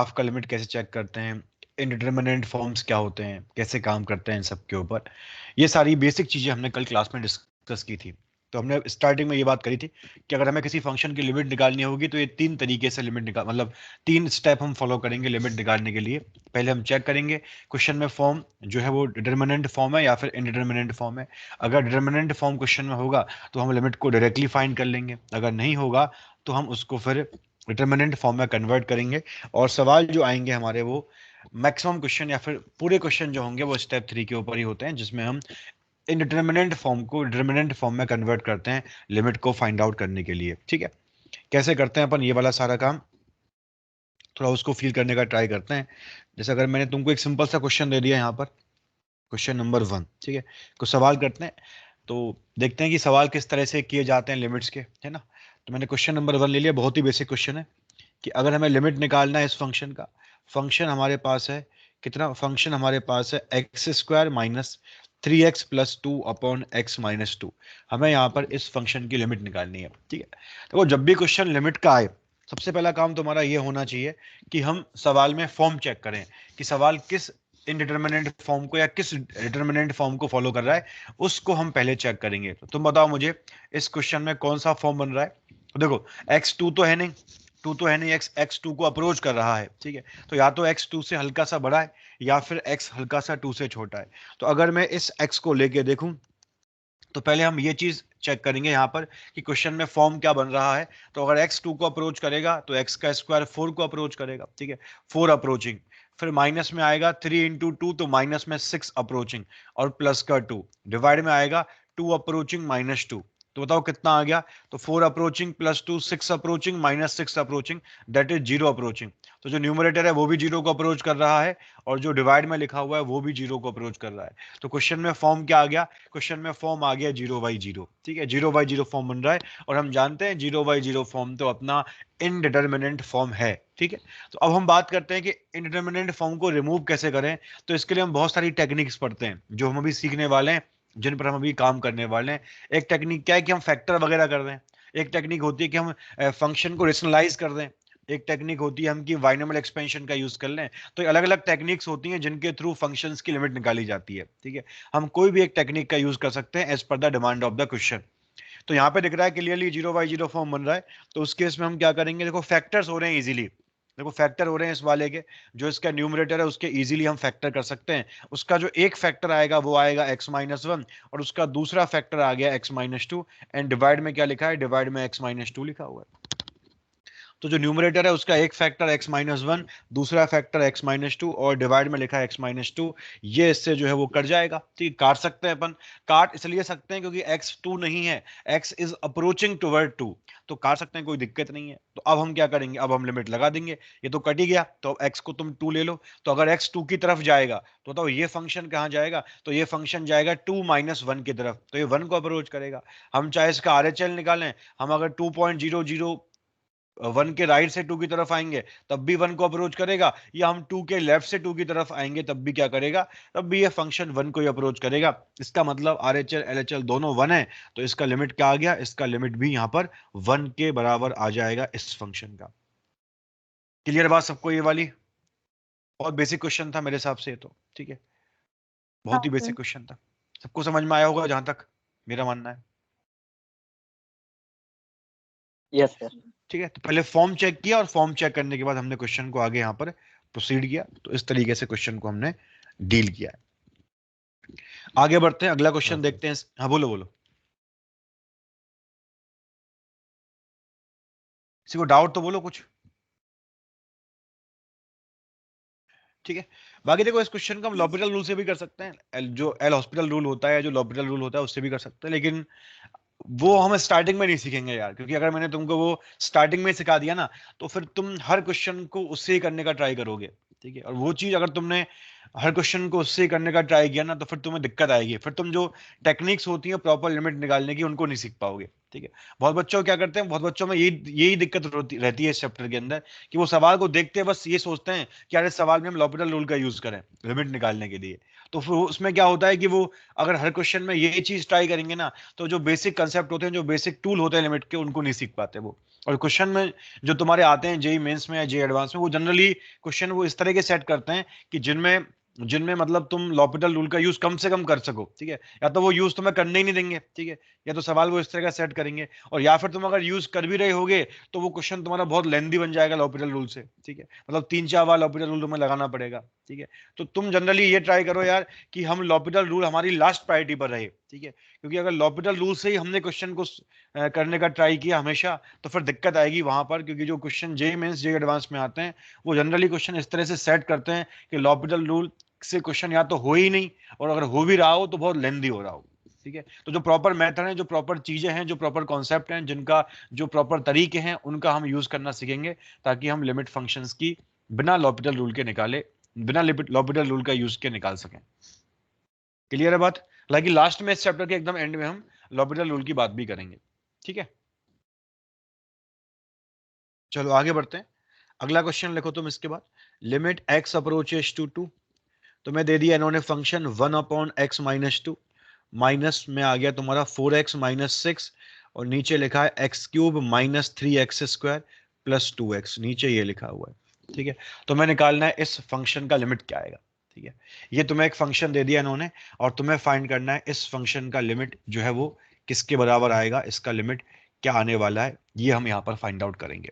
Graph का limit कैसे check करते हैं, इंडिटरमिनेंट फॉर्म्स क्या होते हैं, कैसे काम करते हैं, इन सब के ऊपर ये सारी बेसिक चीजें हमने कल क्लास में डिस्कस की थी। तो हमने स्टार्टिंग में ये बात करी थी कि अगर हमें किसी फंक्शन की लिमिट निकालनी होगी तो ये तीन तरीके से लिमिट निकाल मतलब तीन स्टेप हम फॉलो करेंगे लिमिट निकालने के लिए। पहले हम चेक करेंगे क्वेश्चन में फॉर्म जो है वो डिटर्मिनेंट फॉर्म है या फिर इनडिटर्मिनेंट फॉर्म है। अगर डिटर्मिनेंट फॉर्म क्वेश्चन में होगा तो हम लिमिट को डायरेक्टली फाइंड कर लेंगे, अगर नहीं होगा तो हम उसको फिर डिटर्मिनेंट फॉर्म में कन्वर्ट करेंगे। और सवाल जो आएंगे हमारे वो मैक्सिमम क्वेश्चन या फिर पूरे क्वेश्चन जो होंगे वो स्टेप 3 के ऊपर ही होते हैं, जिसमें हम इंडिटरमिनेंट फॉर्म को डिटरमिनेंट फॉर्म में कन्वर्ट करते हैं लिमिट को फाइंड आउट करने के लिए। ठीक है, कैसे करते हैं अपन ये वाला सारा काम, थोड़ा उसको फील करने का ट्राई करते हैं। जैसे अगर मैंने तुमको एक सिंपल सा क्वेश्चन दे दिया यहाँ पर, क्वेश्चन नंबर 1, ठीक है, कुछ सवाल करते हैं तो देखते हैं कि सवाल किस तरह से किए जाते हैं लिमिट्स के, है ना। तो मैंने क्वेश्चन नंबर 1 ले लिया, बहुत ही बेसिक क्वेश्चन है कि अगर हमें लिमिट निकालना है इस फंक्शन का, फंक्शन हमारे पास है कितना, फंक्शन हमारे पास है x square minus 3x plus 2/x-2। हमें यहाँ पर इस फंक्शन की लिमिट निकालनी है। ठीक है, देखो जब भी क्वेश्चन लिमिट का आए सबसे पहला काम तुम्हारा ये होना चाहिए कि हम सवाल में फॉर्म चेक करें कि सवाल किस इनडिटरमिनेंट फॉर्म को या किस डिटरमिनेंट फॉर्म को फॉलो कर रहा है, उसको हम पहले चेक करेंगे। तो तुम बताओ मुझे इस क्वेश्चन में कौन सा फॉर्म बन रहा है। तो देखो x2 तो है नहीं, टू तो है नहीं, x2 को अप्रोच कर रहा है। ठीक है, तो या तो x2 से हल्का सा बड़ा है या फिर x हल्का सा 2 से छोटा है। तो अगर मैं इस x को लेके देखूं तो पहले हम ये चीज चेक करेंगे यहाँ पर कि क्वेश्चन में फॉर्म क्या बन रहा है। तो अगर x2 को अप्रोच करेगा तो x का स्क्वायर 4 को अप्रोच करेगा। ठीक है, 4 अप्रोचिंग, फिर माइनस में आएगा 3 इंटू 2 तो माइनस में 6 अप्रोचिंग, और प्लस का 2 डिवाइड में आएगा 2 अप्रोचिंग माइनस 2। तो बताओ कितना आ गया, तो 4 approaching plus 2 6 approaching minus 6 approaching, that is 0 approaching. तो जो न्यूमरेटर है वो भी 0 को अप्रोच कर रहा है और जो डिवाइड में लिखा हुआ है वो भी 0 को अप्रोच कर रहा है। तो क्वेश्चन में फॉर्म क्या आ गया, क्वेश्चन में फॉर्म आ गया 0/0। ठीक है, 0/0 फॉर्म बन रहा है और हम जानते हैं 0/0 फॉर्म तो अपना इनडिटरमिनेंट फॉर्म है। ठीक है, तो अब हम बात करते हैं कि इनडिटरमिनेंट फॉर्म को रिमूव कैसे करें। तो इसके लिए हम बहुत सारी टेक्निक्स पढ़ते हैं जो हम अभी सीखने वाले हैं, जिन पर हम अभी काम करने वाले हैं। एक टेक्निक क्या है कि हम फैक्टर वगैरह कर दें, एक टेक्निक होती है कि हम फंक्शन को रेशनलाइज कर दें, एक टेक्निक होती है हम कि बाइनोमियल एक्सपेंशन का यूज कर लें। तो अलग अलग टेक्निक्स होती हैं जिनके थ्रू फंक्शंस की लिमिट निकाली जाती है। ठीक है, हम कोई भी एक टेक्निक का यूज कर सकते हैं as per the demand of the question. तो यहाँ पे दिख रहा है क्लियरली 0/0 फॉर्म बन रहा है। तो उस केस में हम क्या करेंगे, देखो फैक्टर्स हो रहे हैं इजीली, देखो फैक्टर हो रहे हैं इस वाले के, जो इसका न्यूमरेटर है उसके इजीली हम फैक्टर कर सकते हैं। उसका जो एक फैक्टर आएगा वो आएगा x-1 और उसका दूसरा फैक्टर आ गया x-2। एंड डिवाइड में क्या लिखा है, डिवाइड में x-2 लिखा हुआ है। तो जो न्यूमरेटर है उसका एक फैक्टर x-1, दूसरा फैक्टर x-2 और डिवाइड में लिखा है x-2, ये इससे जो है वो कट जाएगा। ठीक, काट सकते हैं अपन, काट इसलिए सकते हैं क्योंकि x2 नहीं है, x इज अप्रोचिंग टुवर्ड 2, तो काट सकते हैं, कोई दिक्कत नहीं है। तो अब हम क्या करेंगे, अब हम लिमिट लगा देंगे, ये तो कट ही गया, तो अब x को तुम 2 ले लो। तो अगर x 2 की तरफ जाएगा तो बताओ ये फंक्शन कहाँ जाएगा, तो ये फंक्शन जाएगा 2-1 की तरफ, तो ये 1 को अप्रोच करेगा। हम चाहे इसका RHL निकालें, हम अगर 2.00 1 के राइट से 2 की तरफ आएंगे तब भी 1 को अप्रोच करेगा, या हम 2 के लेफ्ट से 2 की तरफ आएंगे तब भी क्या करेगा, तब भी ये फंक्शन 1 को ही अप्रोच करेगा। इसका मतलब RHL LHL दोनों 1 है, तो इसका लिमिट क्या आ गया, इसका लिमिट भी यहां पर 1 के बराबर आ जाएगा इस फंक्शन का। क्लियर बात सबको ये वाली, बहुत बेसिक क्वेश्चन था मेरे हिसाब से तो। ठीक है, बहुत ही बेसिक क्वेश्चन था, सबको समझ में आया होगा जहां तक मेरा मानना है। Yes sir. ठीक है, तो पहले फॉर्म चेक किया और फॉर्म चेक करने के बाद हमने क्वेश्चन को आगे यहाँ पर प्रोसीड किया। तो इस तरीके से क्वेश्चन को हमने डील किया है। आगे बढ़ते हैं, अगला क्वेश्चन देखते हैं। हाँ बोलो बोलो, किसी को डाउट तो बोलो कुछ। ठीक है, बाकी देखो इस क्वेश्चन को हम लॉपिटल रूल से भी कर सकते हैं, जो एल हॉस्पिटल रूल होता है, जो लॉपिटल रूल होता है उससे भी कर सकते हैं, लेकिन वो हम स्टार्टिंग में नहीं सीखेंगे यार, क्योंकि अगर मैंने तुमको वो स्टार्टिंग में सिखा दिया ना तो फिर तुम हर क्वेश्चन को उससे ही करने का ट्राई करोगे। ठीक है, और वो चीज अगर तुमने हर क्वेश्चन को उससे ही करने का ट्राई किया ना तो फिर तुम्हें दिक्कत आएगी, फिर तुम जो टेक्निक्स होती है प्रॉपर लिमिट निकालने की उनको नहीं सीख पाओगे। ठीक है, बहुत बच्चों क्या करते हैं, बहुत बच्चों में यही यही दिक्कत रहती है इस चैप्टर के अंदर कि वो सवाल को देखते हैं बस ये सोचते हैं कि यार इस सवाल में हम लॉपिटल रूल का यूज करें लिमिट निकालने के लिए। तो फिर उसमें क्या होता है कि वो अगर हर क्वेश्चन में यही चीज ट्राई करेंगे ना तो जो बेसिक कंसेप्ट होते हैं, जो बेसिक टूल होते हैं लिमिट के, उनको नहीं सीख पाते वो। और क्वेश्चन में जो तुम्हारे आते हैं जेई मेंस में या जेई एडवांस में, वो जनरली क्वेश्चन वो इस तरह के सेट करते हैं कि जिनमें जिनमें मतलब तुम लॉपिटल रूल का यूज कम से कम कर सको, ठीक है, या तो वो यूज तुम्हें करने ही नहीं देंगे, ठीक है, या तो सवाल वो इस तरह का सेट करेंगे, और या फिर तुम अगर यूज कर भी रहे होगे तो वो क्वेश्चन तुम्हारा बहुत लेंदी बन जाएगा लॉपिटल रूल से, ठीक है, मतलब 3-4 बार लॉपिटल रूल तुम्हें लगाना पड़ेगा, ठीक है। तो तुम जनरली ये ट्राई करो यार कि हम लॉपिटल रूल हमारी लास्ट प्रायोरिटी पर रहे, ठीक है, क्योंकि अगर लॉपिटल रूल से ही हमने क्वेश्चन को करने का ट्राई किया हमेशा, तो फिर दिक्कत आएगी वहां पर, क्योंकि जो question JEE Mains JEE Advanced में आते हैं वो जनरली क्वेश्चन इस तरह से सेट करते हैं कि लॉपिटल रूल से क्वेश्चन या तो हो ही नहीं, और अगर हो भी रहा हो तो बहुत लेंदी हो रहा हो, ठीक है। तो जो प्रॉपर मेथड है, जो प्रॉपर चीजें हैं, जो प्रॉपर कॉन्सेप्ट हैं, जिनका जो प्रॉपर तरीके हैं, उनका हम यूज करना सीखेंगे, ताकि हम लिमिट फंक्शंस की बिना लॉपिटल रूल के निकाले, बिना लॉपिटल रूल का यूज के निकाल सकें। क्लियर है बात? हालांकि लास्ट में इस चैप्टर के एकदम एंड में हम लॉपिटल रूल की बात भी करेंगे, ठीक है। चलो आगे बढ़ते हैं। अगला क्वेश्चन लिखो तुम इसके बाद। लिमिट एक्स अप्रोचेस टू 2, तो मैं दे दिया इन्होंने फंक्शन 1/x-2, माइनस में आ गया तुम्हारा 4x-6, और नीचे लिखा है x³ -3x² +2x, नीचे ये लिखा हुआ है, ठीक है। तो मैं निकालना है इस फंक्शन का लिमिट क्या आएगा, ठीक है। ये तुम्हें एक फंक्शन दे दिया इन्होंने, और तुम्हें फाइंड करना है इस फंक्शन का लिमिट जो है वो किसके बराबर आएगा, इसका लिमिट क्या आने वाला है, ये हम यहाँ पर फाइंड आउट करेंगे,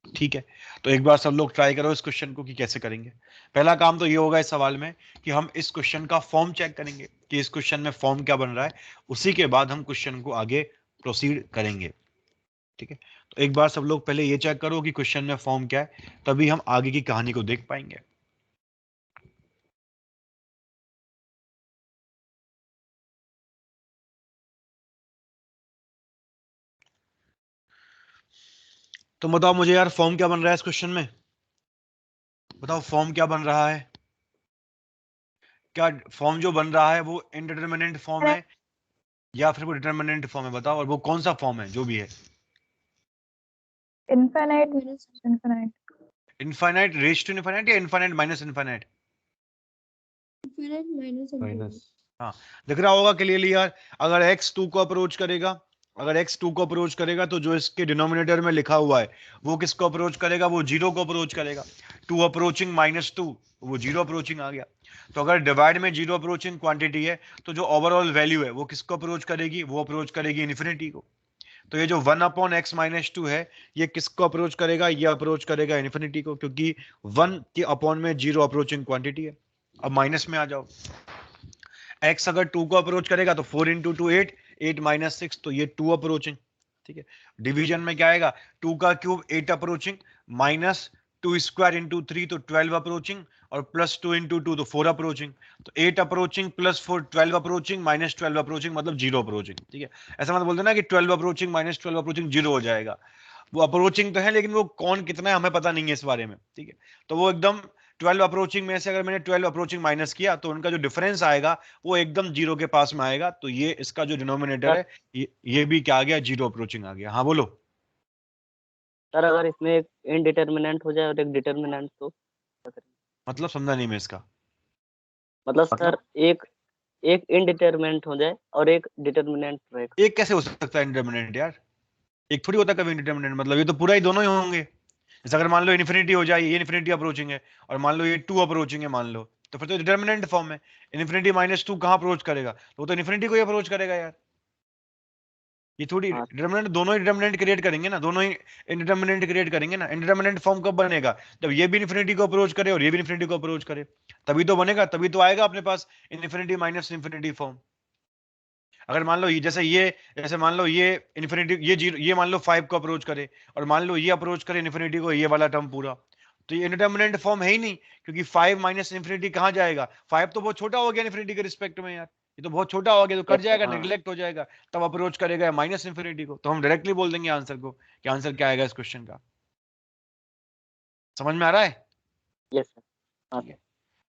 ठीक है। तो एक बार सब लोग ट्राई करो इस क्वेश्चन को कि कैसे करेंगे। पहला काम तो ये होगा इस सवाल में कि हम इस क्वेश्चन का फॉर्म चेक करेंगे कि इस क्वेश्चन में फॉर्म क्या बन रहा है, उसी के बाद हम क्वेश्चन को आगे प्रोसीड करेंगे, ठीक है। तो एक बार सब लोग पहले ये चेक करो कि क्वेश्चन में फॉर्म क्या है, तभी हम आगे की कहानी को देख पाएंगे। तो बताओ मुझे यार, फॉर्म क्या बन रहा है इस क्वेश्चन में? बताओ फॉर्म क्या बन रहा है? क्या फॉर्म जो बन रहा है वो इनडिटरमिनेंट फॉर्म है या फिर वो डिटरमिनेंट फॉर्म है? बताओ, और वो कौन सा फॉर्म है जो भी है? Infinite minus infinite. Infinite raise to infinite या infinite minus infinite? Infinite minus infinite. हाँ, दिख रहा होगा क्लियरली यार। अगर x2 को अप्रोच करेगा, अगर x2 को अप्रोच करेगा तो जो इसके डिनोमिनेटर में लिखा हुआ है वो किसको अप्रोच करेगा? वो 0 को अप्रोच करेगा। 2 अप्रोचिंग -2, वो 0 अप्रोचिंग आ गया। तो अगर डिवाइड में 0 अप्रोचिंग क्वांटिटी है तो जो ओवरऑल वैल्यू है वो किसको अप्रोच करेगी? वो अप्रोच करेगी इन्फिनिटी को। तो ये जो 1/x-2 है, ये किसको अप्रोच करेगा? ये अप्रोच करेगा इन्फिनिटी को, क्योंकि 1 के अपॉन में 0 अप्रोचिंग क्वांटिटी है। अब माइनस में आ जाओ। x अगर 2 को अप्रोच करेगा तो 4 इंटू टू 8, 8 - 6, तो ये 2 अप्रोचिंग, ठीक है। डिवीजन में क्या आएगा? 2 का cube 8 approaching, minus 2 square into 3 तो 12 अप्रोचिंग, और प्लस 2 इंटू 2 तो 4 अप्रोचिंग। तो 8 approaching plus 4 12 approaching minus 12 approaching मतलब 0 अप्रोचिंग, ठीक है। ऐसा मत बोलते ना कि 12 अप्रोचिंग माइनस 12 अप्रोचिंग 0 हो जाएगा। वो अप्रोचिंग तो है, लेकिन वो कौन कितना है हमें पता नहीं है इस बारे में, ठीक है। तो वो एकदम 12 अप्रोचिंग में से अगर मैंने 12 अप्रोचिंग माइनस किया तो उनका जो डिफरेंस आएगा वो एकदम 0 के पास में आएगा। तो ये इसका जो डिनोमिनेटर सर है, ये भी क्या आ गया? 0 अप्रोचिंग आ गया। हाँ बोलो। सर अगर इसमें एक इनडिटर्मिनेंट हो जाए और एक डिटर्मिनेंट तो क्या करें? मतलब समझा नहीं मैं इसका मतलब मतलब। सर एक एक इनडिटर्मिनेंट हो जाए और एक डिटर्मिनेंट रहेगा। एक कैसे हो सकता है इंडिटरमिनेट यार? एक थोड़ी होता कभी इंडिटरमिनेट, मतलब ये तो पूरा ही दोनों ही होंगे। जैसे अगर मान लो इन्फिनिटी हो जाए, ये इन्फिनिटी अप्रोचिंग है, और मान लो ये 2 अप्रोचिंग है मान लो, तो फिर तो डिटर्मिनेंट फॉर्म है। इन्फिनिटी -2 कहाँ अप्रोच करेगा? तो वो तो इन्फिनिटी को ही अप्रोच करेगा यार। ये थोड़ी हाँ डिटरमिनेंट, दोनों ही डिटरमिनेंट क्रिएट करेंगे ना, दोनों ही इंडिटरमिनेंट क्रिएट करेंगे ना। इंडिटरमिनेंट फॉर्म कब बनेगा? जब ये भी इन्फिनिटी को अप्रोच करे और ये भी इन्फिनिटी को अप्रोच करे, तभी तो बनेगा, तभी तो आएगा अपने पास इन्फिनिटी माइनस इन्फिनिटी फॉर्म। अगर मान लो ये जैसे मान लो ये इन्फिनिटी, ये जीरो, ये मान लो 5 को अप्रोच करे, और मान लो ये अप्रोच करे इन्फिनिटी को, ये वाला टर्म पूरा, तो ये इंडिटरमिनेंट फॉर्म है ही नहीं, क्योंकि 5 माइनस इन्फिनिटी कहाँ जाएगा? 5 तो बहुत छोटा हो गया इन्फिनिटी के रिस्पेक्ट में यार, ये तो बहुत छोटा हो गया, तो कट यस सर जाएगा, हाँ निगलेक्ट हो जाएगा। तब अप्रोच करेगा माइनस इन्फिनिटी को, तो हम डायरेक्टली बोल देंगे आंसर को कि आंसर क्या आएगा इस क्वेश्चन का। समझ में आ रहा है? यस सर हाँ ठीक सर। है।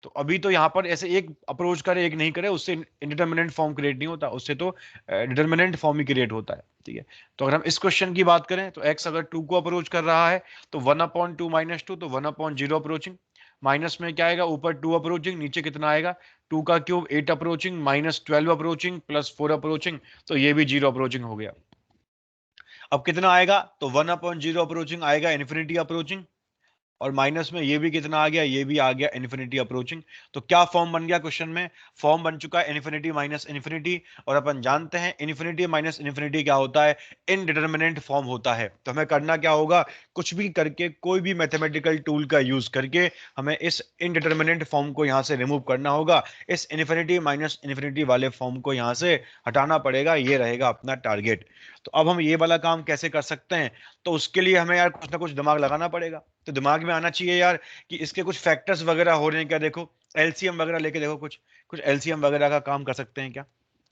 तो अभी तो यहाँ पर ऐसे एक अप्रोच करे एक नहीं करे, उससे इंडिटरमिनेंट फॉर्म क्रिएट नहीं होता, उससे तो डिटरमिनेंट फॉर्म ही क्रिएट होता है, ठीक है। तो अगर हम इस क्वेश्चन की बात करें तो x अगर 2 को अप्रोच कर रहा है तो 1/2 - 2, तो 1/0 अप्रोचिंग, माइनस में क्या आएगा? ऊपर 2 अप्रोचिंग, नीचे कितना आएगा? 2 का cube 8 approaching minus 12 approaching plus 4 approaching, तो ये भी 0 अप्रोचिंग हो गया। अब कितना आएगा, तो 1/0 अप्रोचिंग आएगा, इन्फिनिटी अप्रोचिंग, और माइनस में ये भी कितना आ गया, ये भी आ गया इन्फिनिटी अप्रोचिंग। तो क्या फॉर्म बन गया क्वेश्चन में, फॉर्म बन चुका है इन्फिनिटी माइनस इन्फिनिटी, और अपन जानते हैं इन्फिनिटी माइनस इन्फिनिटी क्या होता है, इनडिटरमिनेंट फॉर्म होता है। तो हमें करना क्या होगा, कुछ भी करके, कोई भी मैथमेटिकल टूल का यूज करके हमें इस इनडिटरमिनेंट फॉर्म को यहां से रिमूव करना होगा, इस इन्फिनिटी माइनस इन्फिनिटी वाले फॉर्म को यहां से हटाना पड़ेगा, ये रहेगा अपना टारगेट। तो अब हम ये वाला काम कैसे कर सकते हैं, तो उसके लिए हमें यार कुछ ना कुछ दिमाग लगाना पड़ेगा। तो दिमाग में आना चाहिए यार कि इसके कुछ फैक्टर्स वगैरह हो रहे हैं क्या, देखो एलसीएम वगैरह लेके देखो, कुछ कुछ एलसीएम वगैरह का काम कर सकते हैं क्या,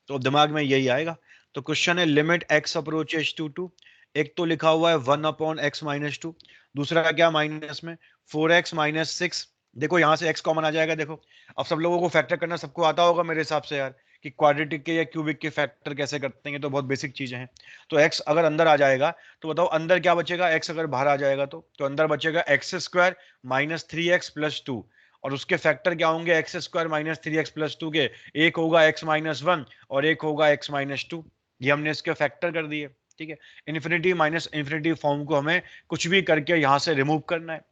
तो दिमाग में यही आएगा। तो क्वेश्चन है limit x approaches to two, एक तो लिखा हुआ है 1/x-2, दूसरा क्या माइनस में 4x-6, देखो यहां से x कॉमन आ जाएगा। देखो अब सब लोगों को फैक्टर करना सबको आता होगा मेरे हिसाब से यार, कि क्वाड्रेटिक के या क्यूबिक के फैक्टर कैसे करते हैं, तो बहुत बेसिक चीजें हैं। तो x अगर अंदर आ जाएगा तो बताओ अंदर क्या बचेगा, x अगर बाहर आ जाएगा तो अंदर बचेगा x² माइनस 3x प्लस 2, और उसके फैक्टर क्या होंगे, x² माइनस 3x प्लस 2 के, एक होगा x-1 और एक होगा x-2, ये हमने इसके फैक्टर कर दिए। ठीक है, इन्फिनिटी माइनस इन्फिनिटी फॉर्म को हमें कुछ भी करके यहां से रिमूव करना है।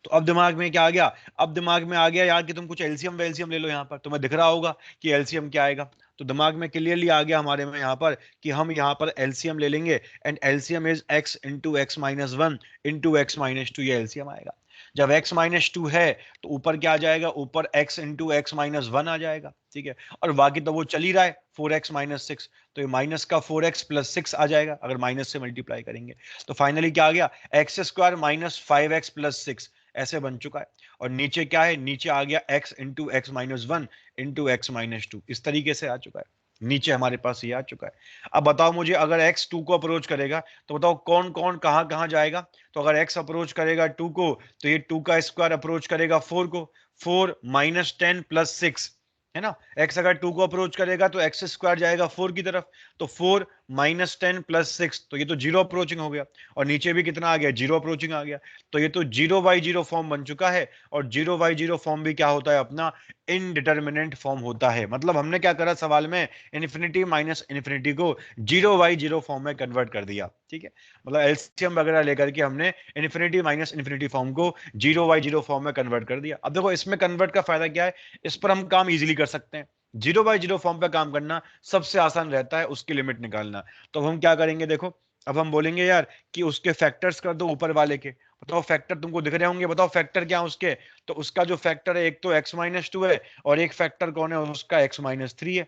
तो अब दिमाग में क्या आ गया, अब दिमाग में आ गया यार कि तुम कुछ एलसीएम वेलसीएम ले लो, यहाँ पर तुम्हें दिख रहा होगा कि एलसीएम क्या आएगा। तो दिमाग में क्लियरली आ गया हमारे में यहाँ पर कि हम यहाँ पर एलसीएम ले लेंगे, and LCM is x into x-1 into x-2, ये एलसीएम आएगा। जब x-2 है तो ऊपर क्या आ जाएगा, ऊपर x इंटू x-1 आ जाएगा। ठीक है, और बाकी तो वो चल ही रहा है 4x-6, तो ये माइनस का 4x प्लस 6 आ जाएगा अगर माइनस से मल्टीप्लाई करेंगे। तो फाइनली क्या आ गया, x² माइनस 5x प्लस 6 ऐसे बन चुका है। और नीचे क्या है, नीचे आ गया x into x-1 into x-2, इस तरीके से आ चुका है, नीचे हमारे पास ये आ चुका है। अब बताओ मुझे, अगर x 2 को अप्रोच करेगा तो बताओ कौन कौन कहां कहां जाएगा। तो अगर x अप्रोच करेगा 2 को, तो ये 2 का स्क्वायर अप्रोच करेगा 4 को, 4 माइनस 10 प्लस 6 है ना। x अगर 2 को अप्रोच करेगा तो x² जाएगा 4 की तरफ, तो 4 माइनस 10 प्लस 6, तो ये तो जीरो अप्रोचिंग हो गया, और नीचे भी कितना आ गया, जीरो अप्रोचिंग आ गया। तो ये तो 0/0 फॉर्म बन चुका है, और 0/0 फॉर्म भी क्या होता है अपना, इनडिटर्मिनेंट फॉर्म होता है। मतलब हमने क्या करा सवाल में, इन्फिनिटी माइनस इन्फिनिटी को 0/0 फॉर्म में कन्वर्ट कर दिया। ठीक है, मतलब एलसीएम वगैरह लेकर के हमने इन्फिनिटी माइनस इन्फिनिटी फॉर्म को 0/0 फॉर्म में कन्वर्ट कर दिया। अब देखो इसमें कन्वर्ट का फायदा क्या है, इस पर हम काम इजीली कर सकते हैं। 0/0 फॉर्म पे काम करना सबसे आसान रहता है, उसकी लिमिट निकालना। तो हम क्या करेंगे, देखो अब हम बोलेंगे यार कि उसके फैक्टर्स कर दो ऊपर वाले के, बताओ फैक्टर तुमको दिख रहे होंगे, बताओ फैक्टर क्या है उसके। तो उसका जो फैक्टर है, एक तो x-2 है, और एक फैक्टर कौन है उसका, x-3 है,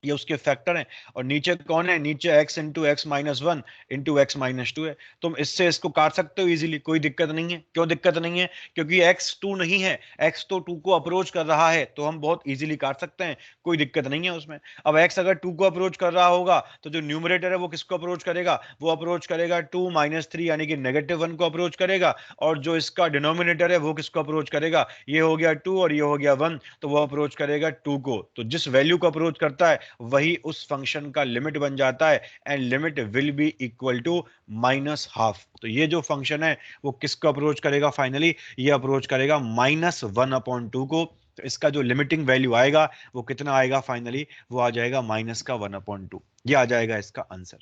ये उसके फैक्टर हैं। और नीचे कौन है, नीचे x into x-1 into x-2 है। तुम इससे इसको काट सकते हो इजीली, कोई दिक्कत नहीं है। क्यों दिक्कत नहीं है, क्योंकि x 2 नहीं है, x तो 2 को अप्रोच कर रहा है, तो हम बहुत इजीली काट सकते हैं, कोई दिक्कत नहीं है उसमें। अब x अगर 2 को अप्रोच कर रहा होगा तो जो न्यूमरेटर है वो किसको अप्रोच करेगा, वो अप्रोच करेगा 2-3 यानी कि -1 को अप्रोच करेगा, और जो इसका डिनोमिनेटर है वो किसको अप्रोच करेगा, ये हो गया 2 और ये हो गया 1, तो वो अप्रोच करेगा 2 को। तो जिस वैल्यू को अप्रोच करता है वही उस फंक्शन का लिमिट बन जाता है, and limit will be equal to -12। तो ये जो फंक्शन है वो किसको अप्रोच करेगा, फाइनली ये अप्रोच करेगा -1/2 को। तो इसका जो लिमिटिंग वैल्यू आएगा वो कितना आएगा, फाइनली वो आ जाएगा -1/2, ये आ जाएगा इसका आंसर।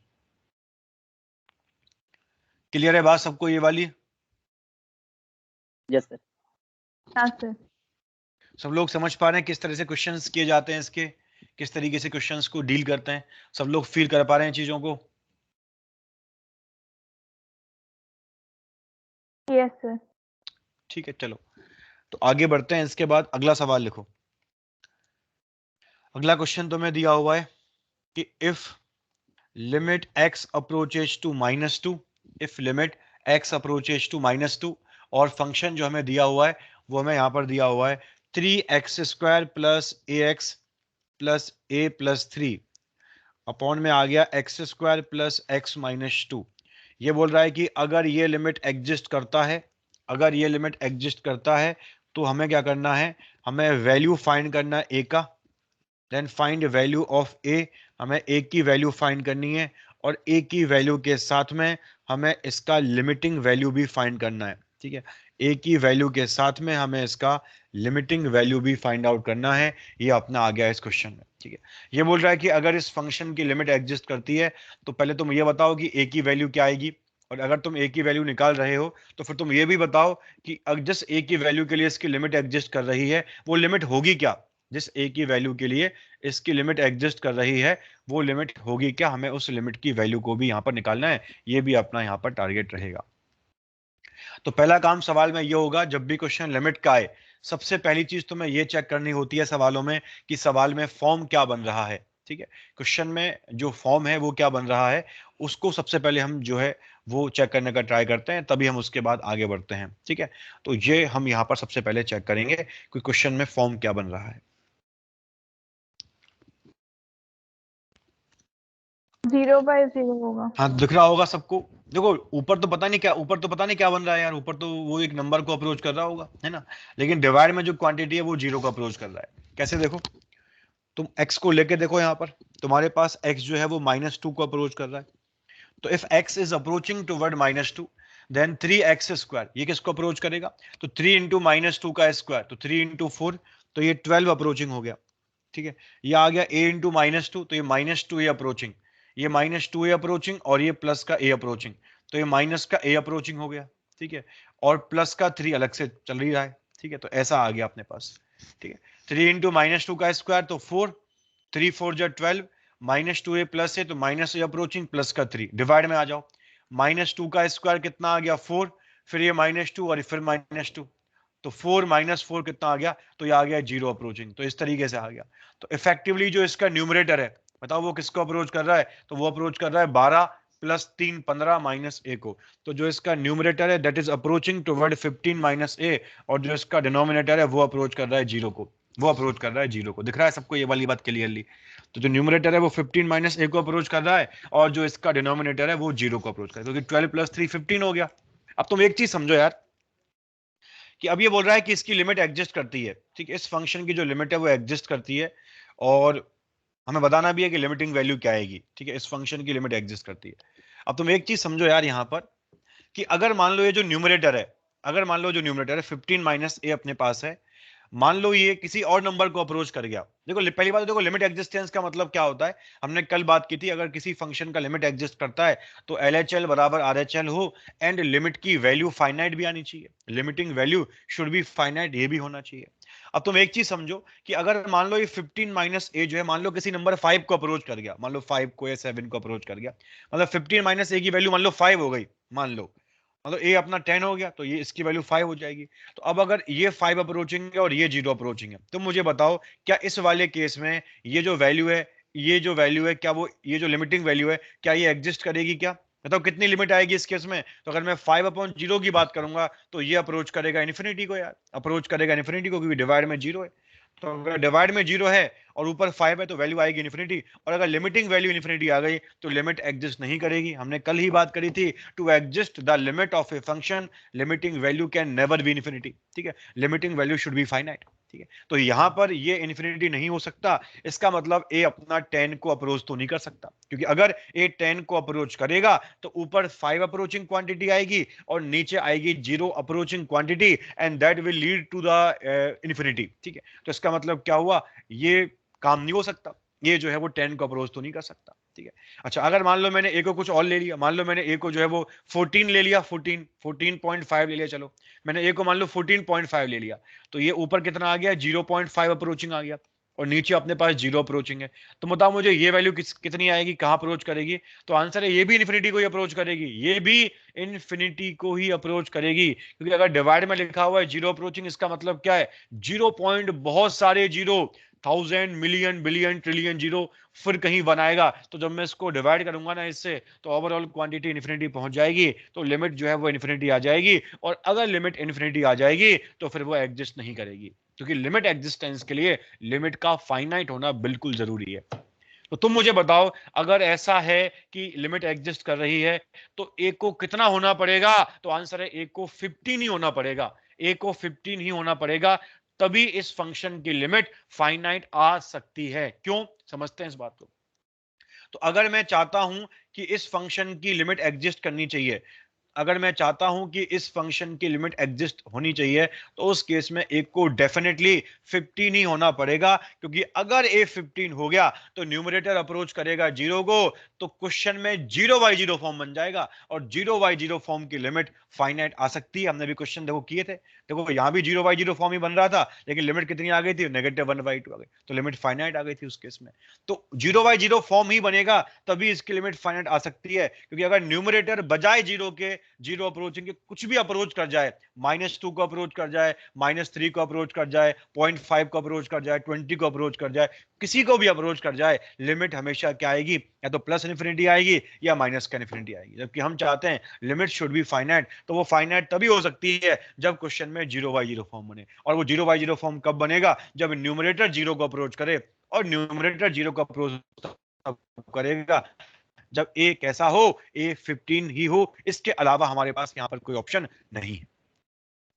क्लियर है बात सबको ये वाली? Yes sir. हाँ सर। सब लोग समझ पा रहे हैं किस तरह से क्वेश्चंस किए जाते हैं, इसके किस तरीके से क्वेश्चंस को डील करते हैं, सब लोग फील कर पा रहे हैं चीजों को? Yes sir. ठीक है, चलो तो आगे बढ़ते हैं। इसके बाद अगला सवाल लिखो। अगला क्वेश्चन तुम्हें दिया हुआ है कि if limit x approaches to -2, if limit x approaches to -2, और फंक्शन जो हमें दिया हुआ है वो हमें यहां पर दिया हुआ है 3x² plus ax plus a plus 3 upon में आ गया x² प्लस x-2। ये बोल रहा है कि अगर ये लिमिट एग्जिस्ट करता है, अगर ये लिमिट एग्जिस्ट करता है तो हमें क्या करना है, हमें वैल्यू फाइंड करना है a का, then find value of a, हमें a की वैल्यू फाइंड करनी है, और a की वैल्यू के साथ में हमें इसका लिमिटिंग वैल्यू भी फाइंड करना है। ठीक है, ए की वैल्यू के साथ में हमें इसका लिमिटिंग वैल्यू भी फाइंड आउट करना है। ये अपना आ गया इस क्वेश्चन में, ठीक है। ये बोल रहा है कि अगर इस फंक्शन की लिमिट एग्जिस्ट करती है तो पहले तुम ये बताओ कि ए की वैल्यू क्या आएगी, और अगर तुम ए की वैल्यू निकाल रहे हो तो फिर तुम ये भी बताओ कि जिस ए की वैल्यू के लिए इसकी लिमिट एग्जिस्ट कर रही है वो लिमिट होगी क्या। जिस ए की वैल्यू के लिए इसकी लिमिट एग्जिस्ट कर रही है वो लिमिट होगी क्या, हमें उस लिमिट की वैल्यू को भी यहाँ पर निकालना है। ये भी अपना यहाँ पर टारगेट रहेगा। तो पहला काम सवाल में ये होगा, जब भी क्वेश्चन लिमिट का आए सबसे पहली चीज तो मैं ये चेक करनी होती है सवालों में कि सवाल में फॉर्म क्या बन रहा है, ठीक है। क्वेश्चन में जो फॉर्म है वो क्या बन रहा है उसको सबसे पहले हम जो है वो चेक करने का ट्राई करते हैं, तभी हम उसके बाद आगे बढ़ते हैं, ठीक है। तो ये हम यहाँ पर सबसे पहले चेक करेंगे कि क्वेश्चन में फॉर्म क्या बन रहा है। 0/0 होगा। हाँ दिख रहा होगा सबको। देखो ऊपर तो पता नहीं क्या, ऊपर तो पता नहीं क्या बन रहा है यार, ऊपर तो वो एक नंबर को अप्रोच कर रहा होगा, है ना। लेकिन डिवाइड में जो क्वांटिटी है वो जीरो को अप्रोच कर रहा है। कैसे देखो, तुम x को लेके देखो, यहाँ पर तुम्हारे पास x जो है वो -2 को अप्रोच कर रहा है। तो if x is approaching toward -2 then 3x², ये किसको अप्रोच करेगा, तो 3 इंटू -2 का स्क्वायर, तो 3 इंटू 4, तो ये 12 अप्रोचिंग हो गया, ठीक है। ये आ गया a इंटू -2, तो ये -2 a अप्रोचिंग, ये -2 a अप्रोचिंग, और ये प्लस का a अप्रोचिंग, तो ये माइनस का a अप्रोचिंग हो गया, ठीक है। और प्लस का 3 अलग से चल ही रहा है, ठीक है। तो ऐसा आ गया अपने पास, ठीक है। 3 इंटू -2 का स्क्वायर तो 4, 3 4 जो 12, -2a प्लस है तो माइनस ए अप्रोचिंग, प्लस का 3, डिवाइड में आ जाओ। -2 का स्क्वायर कितना आ गया 4, फिर ये -2 और फिर -2, तो 4 -4 कितना आ गया, तो ये आ गया 0 अप्रोचिंग। तो इस तरीके से आ गया। तो इफेक्टिवली जो इसका न्यूमरेटर है, बताओ वो किसको अप्रोच कर रहा है, तो वो अप्रोच कर रहा है 12 प्लस 3 15 माइनस ए को। तो जो इसका न्यूमरेटर है that is approaching toward 15 minus A, और जो इसका डिनोमिनेटर है वो अप्रोच कर रहा है 0 को, वो अप्रोच कर रहा है 0 को। दिख रहा है सबको ये वाली बात क्लियरली। तो जो न्यूमरेटर है वो 15 माइनस ए को अप्रोच कर रहा है, और जो इसका डिनोमिनेटर है वो 0 को अप्रोच कर रहा है, क्योंकि 12 प्लस 3 15 हो गया। अब तुम एक चीज समझो यार, कि अब ये बोल रहा है कि इसकी लिमिट एग्जिस्ट करती है, ठीक है। इस फंक्शन की जो लिमिट है वो एग्जिस्ट करती है, और हमें बताना भी है कि लिमिटिंग वैल्यू क्या आएगी, ठीक है। इस फंक्शन की लिमिट एग्जिस्ट करती है। अब तुम एक चीज समझो यार यहाँ पर, कि अगर मान लो ये जो न्यूमरेटर है, अगर मान लो जो न्यूमरेटर है 15 माइनस ए अपने पास है, मान लो ये किसी और नंबर को अप्रोच कर गया। देखो पहली बात तो देखो, लिमिट एग्जिस्टेंस का मतलब क्या होता है, हमने कल बात की थी, अगर किसी फंक्शन का लिमिट एग्जिस्ट करता है तो LHL बराबर RHL हो, एंड लिमिट की वैल्यू फाइनाइट भी आनी चाहिए, limiting value should be finite, ये भी होना चाहिए। अब तुम एक चीज समझो कि अगर मान लो ये 15 माइनस ए जो है, मान लो किसी नंबर 5 को अप्रोच कर गया, मान लो 5 को या 7 को अप्रोच कर गया, मतलब 15 माइनस ए की वैल्यू मान लो 5 हो गई, मान लो मतलब ए अपना 10 हो गया, तो ये इसकी वैल्यू 5 हो जाएगी। तो अब अगर ये 5 अप्रोचिंग है और ये 0 अप्रोचिंग है, तो मुझे बताओ क्या इस वाले केस में ये जो वैल्यू है, ये जो वैल्यू है, क्या वो ये जो लिमिटिंग वैल्यू है क्या ये एग्जिस्ट करेगी क्या, बताओ कितनी लिमिट आएगी इस केस में। तो अगर मैं 5/0 की बात करूंगा तो ये अप्रोच करेगा इन्फिनिटी को यार, अप्रोच करेगा इन्फिनिटी को, क्योंकि डिवाइड में 0 है। तो अगर डिवाइड में 0 है और ऊपर 5 है तो वैल्यू आएगी इन्फिनिटी, और अगर लिमिटिंग वैल्यू इन्फिनिटी आ गई तो लिमिट एग्जिस्ट नहीं करेगी। हमने कल ही बात करी थी, to exist the limit of a function limiting value can never be infinity, ठीक है। Limiting value should be finite, ठीक है। तो यहां पर ये इन्फिनिटी नहीं हो सकता, इसका मतलब ए अपना 10 को अप्रोच तो नहीं कर सकता, क्योंकि अगर ए 10 को अप्रोच करेगा तो ऊपर 5 अप्रोचिंग क्वांटिटी आएगी और नीचे आएगी 0 approaching quantity, and that will lead to the infinity, ठीक है। तो इसका मतलब क्या हुआ, ये काम नहीं हो सकता, ये जो है वो 10 को अप्रोच तो नहीं कर सकता, ठीक है। अच्छा अगर मान लो मैंने ए को कुछ और ले लिया, मान लो मैंने ए को जो है वो 14 ले लिया, 14.5 ले लिया, चलो मैंने ए को मान लो 14.5 ले लिया, तो ये ऊपर कितना आ गया 0.5 अप्रोचिंग आ गया, और नीचे अपने पास 0 अप्रोचिंग है। तो बताओ मुझे ये वैल्यू कितनी आएगी, कहां अप्रोच करेगी, तो आंसर है ये भी इन्फिनिटी को ही अप्रोच करेगी, ये भी इन्फिनिटी को ही अप्रोच करेगी, क्योंकि अगर डिवाइड में लिखा हुआ है 0 अप्रोचिंग, इसका मतलब क्या है 0 पॉइंट बहुत सारे 0, 1000 मिलियन बिलियन ट्रिलियन 0 फिर कहीं बनाएगा, तो जब मैं इसको डिवाइड करूंगा ना इससे, तो ओवरऑल क्वांटिटी इन्फिनिटी पहुंच जाएगी, तो लिमिट जो है वो इन्फिनिटी आ जाएगी, और अगर लिमिट इन्फिनिटी आ जाएगी तो फिर वो एग्जिस्ट नहीं करेगी, क्योंकि लिमिट एग्जिस्टेंस के लिए लिमिट का फाइनाइट होना बिल्कुल जरूरी है। तो तुम मुझे बताओ, अगर ऐसा है कि लिमिट एग्जिस्ट कर रही है तो ए को कितना होना पड़ेगा, तो आंसर है ए को 15 ही होना पड़ेगा, ए को 15 ही होना पड़ेगा, तभी इस फंक्शन की लिमिट फाइनाइट आ सकती है। क्यों, समझते हैं इस बात को। तो अगर मैं चाहता हूं कि इस फंक्शन की लिमिट एग्जिस्ट करनी चाहिए, अगर मैं चाहता हूं कि इस फंक्शन की लिमिट एग्जिस्ट होनी चाहिए तो उस केस में ए को डेफिनेटली 15 ही होना पड़ेगा, क्योंकि अगर ए 15 हो गया तो न्यूमरेटर अप्रोच करेगा 0 को, तो क्वेश्चन में 0/0 फॉर्म बन जाएगा और 0/0 फॉर्म की लिमिट फाइनाइट आ सकती है। हमने भी क्वेश्चन देखो किए थे, देखो यहां भी 0/0 फॉर्म ही बन रहा था, लेकिन लिमिट कितनी आ गई थी, -1/2 आ गई, तो लिमिट फाइनाइट आ गई थी उस केस में। तो 0/0 फॉर्म ही बनेगा तभी इसकी लिमिट फाइनाइट आ सकती है, क्योंकि अगर न्यूमरेटर बजाय 0 के 0 अप्रोचिंग के कुछ भी अप्रोच कर जाए, -2 को अप्रोच कर जाए, -3 को अप्रोच कर जाए, 0.5 को अप्रोच कर जाए, 20 को अप्रोच कर जाए, किसी को भी अप्रोच कर जाए, लिमिट हमेशा क्या आएगी, या तो प्लस इन्फिनिटी आएगी या माइनस का इन्फिनिटी आएगी। जबकि हम चाहते हैं लिमिट शुड बी फाइनाइट, तो वो फाइनाइट तभी हो सकती है जब क्वेश्चन में 0/0 फॉर्म बने। और वो 0/0 फॉर्म कब बनेगा, जब न्यूमरेटर 0 को अप्रोच करे, और न्यूमरेटर 0 को अप्रोच करेगा जब ए कैसा हो, ए 15 ही हो, इसके अलावा हमारे पास यहां पर कोई ऑप्शन नहीं है।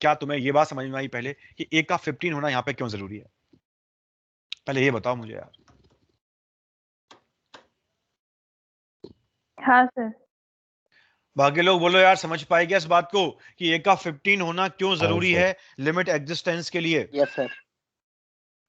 क्या तुम्हें यह बात समझ में आई पहले कि ए का 15 होना यहां पे क्यों जरूरी है? पहले ये बताओ मुझे यार। हाँ सर। बाकी लोग बोलो यार, समझ पाए क्या इस बात को कि ए का 15 होना क्यों जरूरी सर। है लिमिट एग्जिस्टेंस के लिए? Yes sir.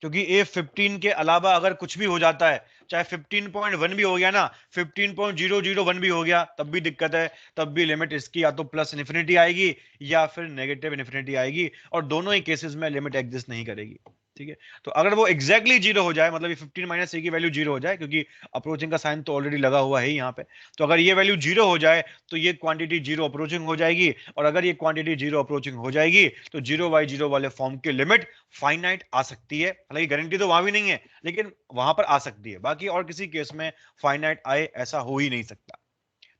क्योंकि ए 15 के अलावा अगर कुछ भी हो जाता है, चाहे 15.1 भी हो गया ना, 15.001 भी हो गया, तब भी दिक्कत है, तब भी लिमिट इसकी या तो प्लस इन्फिनिटी आएगी या फिर नेगेटिव इन्फिनिटी आएगी, और दोनों ही केसेस में लिमिट एग्जिस्ट नहीं करेगी। ठीक है, तो अगर वो एग्जैक्टली 0 हो जाए, मतलब ये 15 - a की वैल्यू 0 हो जाए, क्योंकि अप्रोचिंग का साइन तो ऑलरेडी लगा हुआ है यहाँ पे, तो अगर ये वैल्यू 0 हो जाए तो ये क्वांटिटी 0 अप्रोचिंग हो जाएगी, और अगर ये क्वांटिटी 0 अप्रोचिंग हो जाएगी तो 0/0 वाले फॉर्म की लिमिट फाइनाइट आ सकती है। हालांकि गारंटी तो वहां भी नहीं है, लेकिन वहां पर आ सकती है। बाकी और किसी केस में फाइनाइट आए ऐसा हो ही नहीं सकता।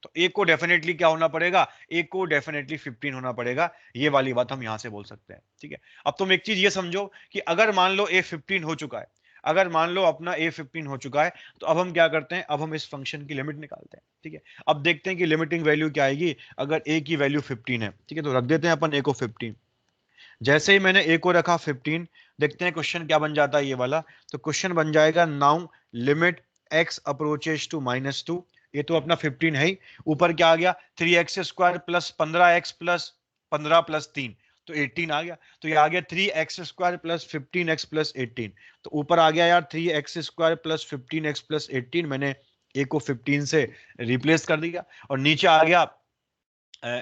तो ए को डेफिनेटली क्या होना पड़ेगा, ए को डेफिनेटली 15 होना पड़ेगा, ये वाली बात हम यहां से बोल सकते हैं। ठीक है, अब तुम एक चीज ये समझो कि अगर मान लो ए 15 हो चुका है, अगर मान लो अपना ए 15 हो चुका है, तो अब हम क्या करते हैं, अब हम इस फंक्शन की लिमिट निकालते हैं। ठीक है, अब देखते हैं कि लिमिटिंग वैल्यू क्या आएगी अगर ए की वैल्यू 15 है। ठीक है, तो रख देते हैं अपन ए को 15। जैसे ही मैंने ए को रखा 15, देखते हैं क्वेश्चन क्या बन जाता है ये वाला। तो क्वेश्चन बन जाएगा now limit x approaches to -2, ये तो अपना 15 है ही, ऊपर क्या आ गया 3x² plus 15x plus 15 plus 3, तो 18 आ गया। तो ये आ गया 3x² प्लस 15x प्लस 18, तो ऊपर आ गया यार 3x² प्लस 15x प्लस 18, मैंने a को 15 से रिप्लेस कर दिया, और नीचे आ गया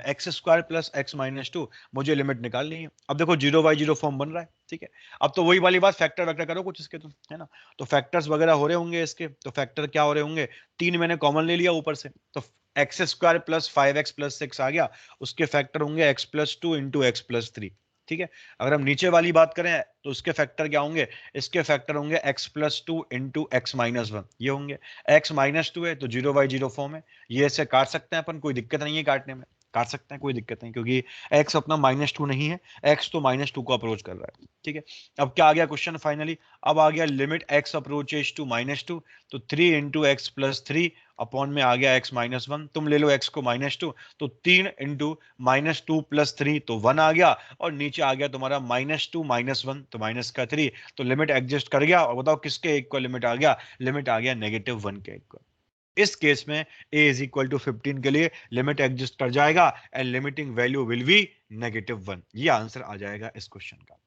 x² प्लस x -2, मुझे लिमिट निकालनी है। अब देखो 0/0 फॉर्म बन रहा है। ठीक है, अब तो वही वाली बात, फैक्टर वैक्टर करो कुछ इसके, तो है ना, तो फैक्टर्स वगैरह हो रहे होंगे इसके। तो फैक्टर क्या हो रहे होंगे, 3 मैंने कॉमन ले लिया ऊपर से, तो x² प्लस 5x प्लस 6 आ गया, उसके फैक्टर होंगे x plus 2 into x plus 3। ठीक है, अगर हम नीचे वाली बात करें तो उसके फैक्टर क्या होंगे, इसके फैक्टर होंगे x प्लस 2 इंटू x -1, ये होंगे। x -2 है तो 0/0 फॉर्म है, ये ऐसे काट सकते हैं अपन, कोई दिक्कत नहीं है काटने में, काट सकते हैं, कोई दिक्कत नहीं, क्योंकि x अपना -2 नहीं है, x तो -2 को अप्रोच कर रहा है। ठीक है, अब क्या आ गया क्वेश्चन फाइनली, अब आ गया लिमिट x अप्रोचेस टू -2, तो 3 इंटू एक्स प्लस 3 अपॉन में आ गया x -1, तुम ले लो x को -2, तो 3 इंटू -2 प्लस 3 तो 1 आ गया, और नीचे आ गया तुम्हारा -2 -1 तो माइनस का 3, तो लिमिट एडजस्ट कर गया, और बताओ किसके इक्वल लिमिट आ गया, लिमिट आ गया -1 के इक्वल। इस केस में a इज इक्वल टू 15 के लिए लिमिट एग्जिस्ट कर जाएगा, and limiting value will be -1। ये आंसर आ जाएगा इस क्वेश्चन का।